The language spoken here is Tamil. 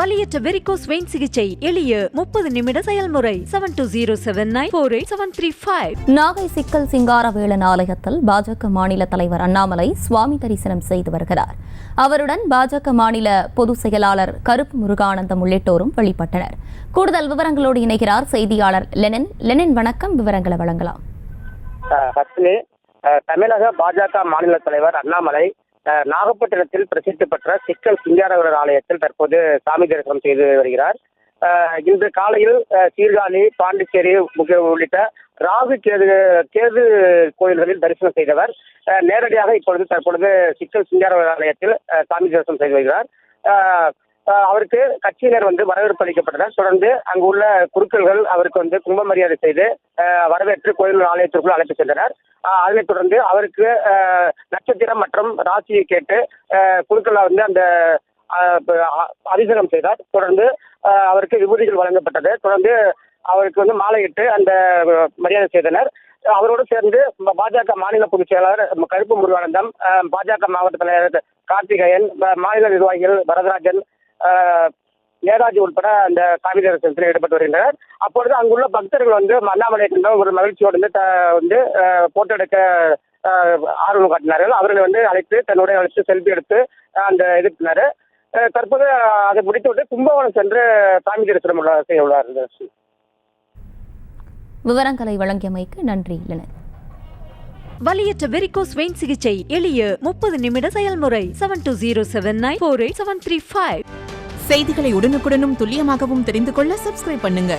வலியற்ற வெரிகோஸ் வெயின் சிகிச்சை எளிய 30 நிமிட செயல்முறை 7207948735. நாகை சிக்கல் சிங்காரவேலன் ஆலயத்தில் பாஜக மாநில தலைவர் அண்ணாமலை சுவாமி தரிசனம் செய்து வருகிறார். அவருடன் பாஜக மாநில பொதுச் செயலாளர் கருப்பு முருகானந்தம் உள்ளிட்டோரும் வழிபட்டனர். கூடுதல் விவரங்களோடு இணைகிறார் செய்தியாளர் லெனின். லெனின், வணக்கம். விவரங்களை வழங்கலாம். தமிழக பாஜக மாநில தலைவர் அண்ணாமலை நாகப்பட்டினத்தில் பிரசித்தி பெற்ற சிக்கல் சிங்காரவேலர் ஆலயத்தில் தற்போது சாமி தரிசனம் செய்து வருகிறார். இன்று காலையில் சீர்காழி, பாண்டிச்சேரி உள்ளிட்ட ராகு கேது கோயில்களில் தரிசனம் செய்தவர் நேரடியாக தற்பொழுது சிக்கல் சிங்காரவேலர் ஆலயத்தில் சாமி தரிசனம் செய்து வருகிறார். அவருக்கு கட்சியினர் வரவேற்பு அளிக்கப்பட்டனர். தொடர்ந்து அங்கு உள்ள குருக்கள்கள் அவருக்கு கும்ப மரியாதை செய்து வரவேற்று கோயில் ஆலயத்திற்குள் அழைத்து சென்றனர். அதனைத் தொடர்ந்து அவருக்கு நட்சத்திரம் மற்றும் ராசியை கேட்டு குருக்கள் அந்த அபிஷேகம் செய்தார். தொடர்ந்து அவருக்கு விபூதிகள் வழங்கப்பட்டது. தொடர்ந்து அவருக்கு மாலையிட்டு அந்த மரியாதை செய்தனர். அவரோடு சேர்ந்து பாஜக மாநில பொதுச் செயலாளர் கருப்பு முருகானந்தம், பாஜக மாவட்ட தலைவர் கார்த்திகேயன், மாநில நிர்வாகிகள் வரதராஜன், நேதாஜி உட்பட அந்த சாமி தரிசனத்தில் ஈடுபட்டு வருகின்றனர். அப்பொழுது அங்குள்ள பக்தர்கள் அண்ணாமலை ஒரு மகிழ்ச்சியோடு போட்டோ எடுக்க ஆர்வம் காட்டினார்கள். அவர்களை அழைத்து தன்னுடைய அழைத்து செல்ஃபி எடுத்து அந்த எதிர்ப்பினார். தற்போது அதை முடித்துவிட்டு கும்பகோணம் சென்று சாமி தரிசனம் செய்ய உள்ளார். விவரங்களை வழங்கியமைக்கு நன்றி. வலியற்ற வெரிகோஸ் வெயின் சிகிச்சை எளிய 30 நிமிட செயல்முறை 7207948735. செய்திகளை உடனுக்குடனும் துல்லியமாகவும் தெரிந்து கொள்ள சப்ஸ்கிரைப் பண்ணுங்க.